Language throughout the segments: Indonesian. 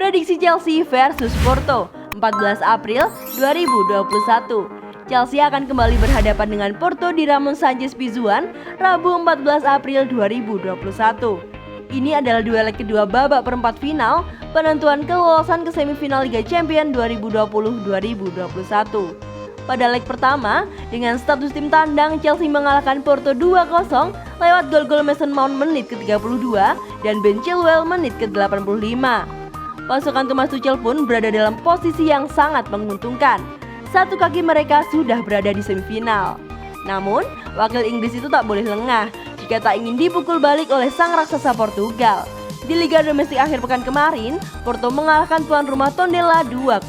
Prediksi Chelsea versus Porto, 14 April 2021. Chelsea akan kembali berhadapan dengan Porto di Ramon Sanchez Pizjuan, Rabu 14 April 2021. Ini adalah duel kedua babak perempat final penentuan kelolosan ke semifinal Liga Champions 2020-2021. Pada leg pertama, dengan status tim tandang, Chelsea mengalahkan Porto 2-0 lewat gol Mason Mount menit ke-32 dan Ben Chilwell menit ke-85. Pasukan Thomas Tuchel pun berada dalam posisi yang sangat menguntungkan. Satu kaki mereka sudah berada di semifinal. Namun, wakil Inggris itu tak boleh lengah jika tak ingin dipukul balik oleh sang raksasa Portugal. Di Liga Domestik akhir pekan kemarin, Porto mengalahkan tuan rumah Tondela 2-0.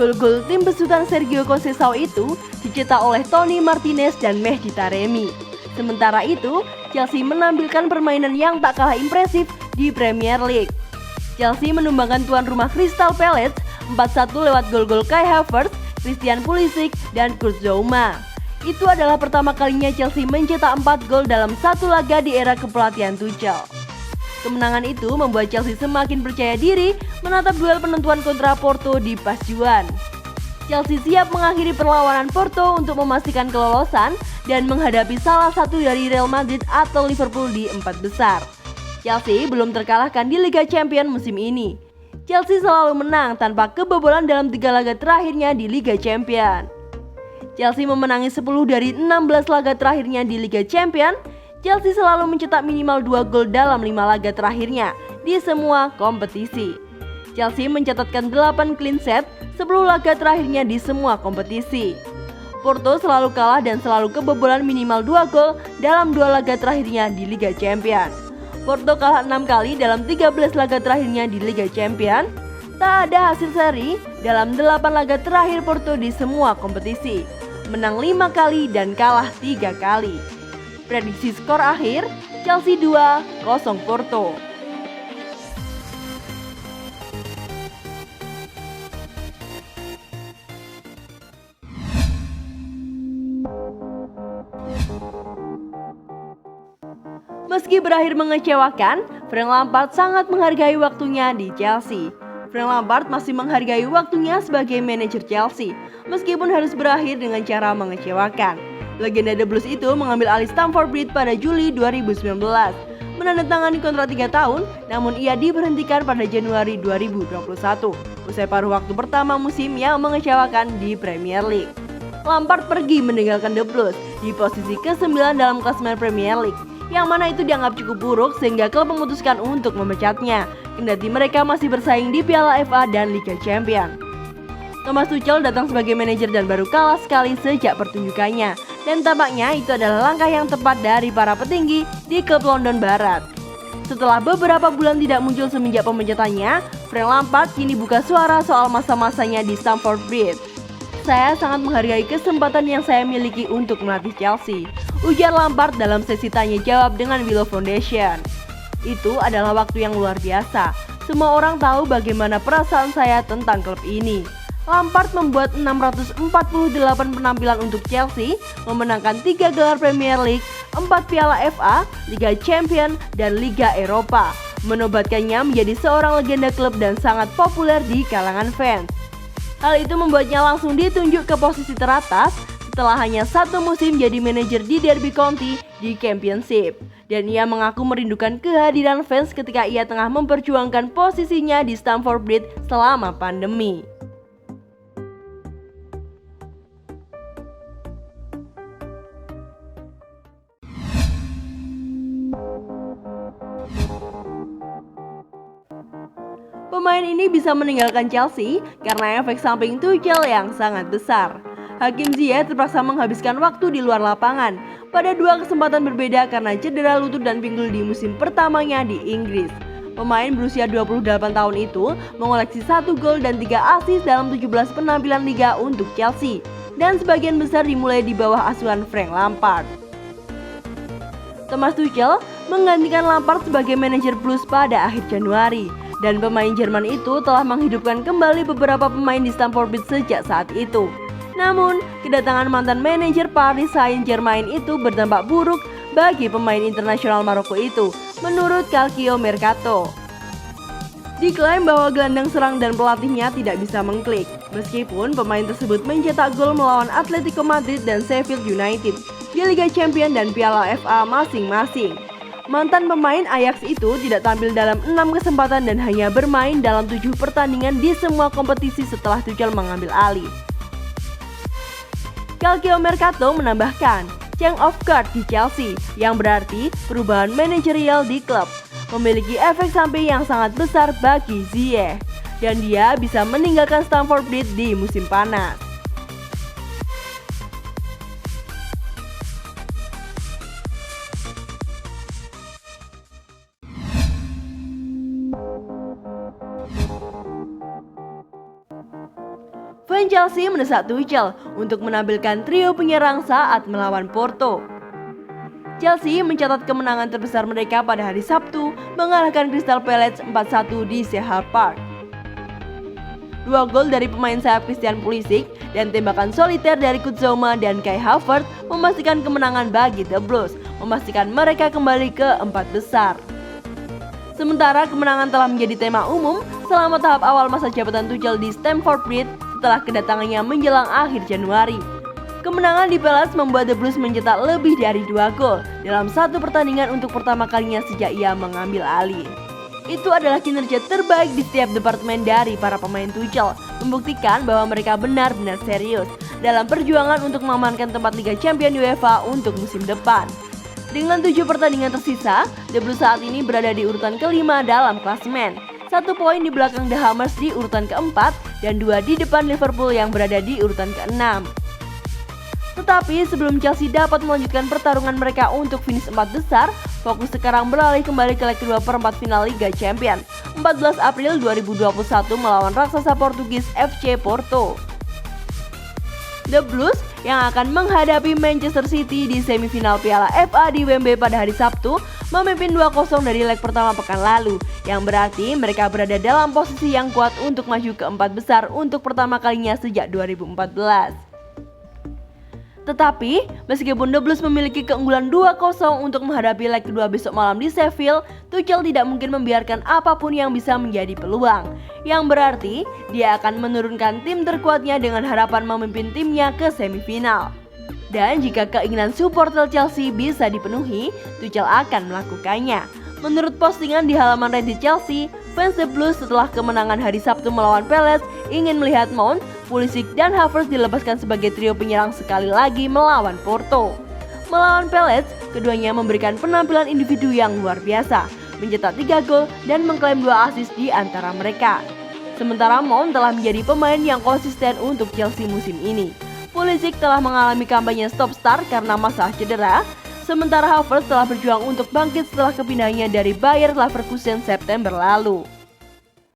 Gol-gol tim besutan Sergio Conceição itu dicetak oleh Tony Martinez dan Mehdi Taremi. Sementara itu, Chelsea menampilkan permainan yang tak kalah impresif di Premier League. Chelsea menumbangkan tuan rumah Crystal Palace 4-1 lewat gol-gol Kai Havertz, Christian Pulisic, dan Kurt Zouma. Itu adalah pertama kalinya Chelsea mencetak 4 gol dalam satu laga di era kepelatihan Tuchel. Kemenangan itu membuat Chelsea semakin percaya diri menatap duel penentuan kontra Porto di Pizjuan. Chelsea siap mengakhiri perlawanan Porto untuk memastikan kelolosan dan menghadapi salah satu dari Real Madrid atau Liverpool di 4 besar. Chelsea belum terkalahkan di Liga Champions musim ini. Chelsea selalu menang tanpa kebobolan dalam 3 laga terakhirnya di Liga Champions. Chelsea memenangi 10 dari 16 laga terakhirnya di Liga Champions. Chelsea selalu mencetak minimal 2 gol dalam 5 laga terakhirnya di semua kompetisi. Chelsea mencatatkan 8 clean sheet 10 laga terakhirnya di semua kompetisi. Porto selalu kalah dan selalu kebobolan minimal 2 gol dalam 2 laga terakhirnya di Liga Champions. Porto kalah 6 kali dalam 13 laga terakhirnya di Liga Champions. Tak ada hasil seri dalam 8 laga terakhir Porto di semua kompetisi. Menang 5 kali dan kalah 3 kali. Prediksi skor akhir, Chelsea 2-0 Porto. Meski berakhir mengecewakan, Frank Lampard sangat menghargai waktunya di Chelsea. Frank Lampard masih menghargai waktunya sebagai manajer Chelsea, meskipun harus berakhir dengan cara mengecewakan. Legenda The Blues itu mengambil alih Stamford Bridge pada Juli 2019, menandatangani kontrak 3 tahun, namun ia diberhentikan pada Januari 2021, usai paruh waktu pertama musim yang mengecewakan di Premier League. Lampard pergi meninggalkan The Blues di posisi ke-9 dalam klasemen Premier League, yang mana itu dianggap cukup buruk sehingga klub memutuskan untuk memecatnya, kendati mereka masih bersaing di Piala FA dan Liga Champions. Thomas Tuchel datang sebagai manajer dan baru kalah sekali sejak pertunjukannya, dan tampaknya itu adalah langkah yang tepat dari para petinggi di klub London Barat. Setelah beberapa bulan tidak muncul semenjak pemecatannya, Frank Lampard kini buka suara soal masa-masanya di Stamford Bridge. Saya sangat menghargai kesempatan yang saya miliki untuk melatih Chelsea, ujar Lampard dalam sesi tanya jawab dengan Willow Foundation. Itu adalah waktu yang luar biasa. Semua orang tahu bagaimana perasaan saya tentang klub ini. Lampard membuat 648 penampilan untuk Chelsea, memenangkan 3 gelar Premier League, 4 Piala FA, Liga Champions, dan Liga Eropa. Menobatkannya menjadi seorang legenda klub dan sangat populer di kalangan fans. Hal itu membuatnya langsung ditunjuk ke posisi teratas setelah hanya 1 musim jadi manajer di Derby County di Championship. Dan ia mengaku merindukan kehadiran fans ketika ia tengah memperjuangkan posisinya di Stamford Bridge selama pandemi. Pemain ini bisa meninggalkan Chelsea karena efek samping Tuchel yang sangat besar. Hakim Ziyech terpaksa menghabiskan waktu di luar lapangan pada 2 kesempatan berbeda karena cedera lutut dan pinggul di musim pertamanya di Inggris. Pemain berusia 28 tahun itu mengoleksi 1 gol dan 3 assist dalam 17 penampilan liga untuk Chelsea, dan sebagian besar dimulai di bawah asuhan Frank Lampard. Thomas Tuchel menggantikan Lampard sebagai manajer Blues pada akhir Januari. Dan pemain Jerman itu telah menghidupkan kembali beberapa pemain di Stamford Bridge sejak saat itu. Namun, kedatangan mantan manajer Paris Saint-Germain itu berdampak buruk bagi pemain internasional Maroko itu, menurut Calcio Mercato. Diklaim bahwa gelandang serang dan pelatihnya tidak bisa mengklik, meskipun pemain tersebut mencetak gol melawan Atletico Madrid dan Sheffield United di Liga Champions dan Piala FA masing-masing. Mantan pemain Ajax itu tidak tampil dalam 6 kesempatan dan hanya bermain dalam 7 pertandingan di semua kompetisi setelah Tuchel mengambil alih. Calcio Mercato menambahkan, change of guard di Chelsea, yang berarti perubahan manajerial di klub, memiliki efek samping yang sangat besar bagi Ziyech, dan dia bisa meninggalkan Stamford Bridge di musim panas. Fans Chelsea mendesak Tuchel untuk menampilkan trio penyerang saat melawan Porto. Chelsea mencatat kemenangan terbesar mereka pada hari Sabtu mengalahkan Crystal Palace 4-1 di Selhurst Park. 2 gol dari pemain sayap Christian Pulisic dan tembakan soliter dari Kudzoma dan Kai Havertz memastikan kemenangan bagi The Blues, memastikan mereka kembali ke 4 besar. Sementara kemenangan telah menjadi tema umum selama tahap awal masa jabatan Tuchel di Stamford Bridge setelah kedatangannya menjelang akhir Januari. Kemenangan di Palace membuat The Blues mencetak lebih dari 2 gol dalam satu pertandingan untuk pertama kalinya sejak ia mengambil alih. Itu adalah kinerja terbaik di setiap departemen dari para pemain Tuchel, membuktikan bahwa mereka benar-benar serius dalam perjuangan untuk mengamankan tempat Liga Champions UEFA untuk musim depan. Dengan 7 pertandingan tersisa, The Blues saat ini berada di urutan kelima dalam klasemen. 1 poin di belakang The Hammers di urutan keempat dan 2 di depan Liverpool yang berada di urutan keenam. Tetapi sebelum Chelsea dapat melanjutkan pertarungan mereka untuk finish 4 besar, fokus sekarang beralih kembali ke leg kedua perempat final Liga Champions 14 April 2021 melawan raksasa Portugis FC Porto. The Blues yang akan menghadapi Manchester City di semifinal Piala FA di Wembley pada hari Sabtu memimpin 2-0 dari leg pertama pekan lalu, yang berarti mereka berada dalam posisi yang kuat untuk maju ke 4 besar untuk pertama kalinya sejak 2014. Tetapi, meskipun The Blues memiliki keunggulan 2-0 untuk menghadapi leg kedua besok malam di Sheffield, Tuchel tidak mungkin membiarkan apapun yang bisa menjadi peluang. Yang berarti, dia akan menurunkan tim terkuatnya dengan harapan memimpin timnya ke semifinal. Dan jika keinginan supporter Chelsea bisa dipenuhi, Tuchel akan melakukannya. Menurut postingan di halaman Reddit Chelsea, fans The Blues setelah kemenangan hari Sabtu melawan Palace ingin melihat Mount, Pulisic dan Havertz dilepaskan sebagai trio penyerang sekali lagi melawan Porto. Melawan Palace, keduanya memberikan penampilan individu yang luar biasa, mencetak 3 gol dan mengklaim 2 assist di antara mereka. Sementara Mount telah menjadi pemain yang konsisten untuk Chelsea musim ini. Pulisic telah mengalami kampanye stop start karena masalah cedera, sementara Havertz telah berjuang untuk bangkit setelah kepindahannya dari Bayer Leverkusen September lalu.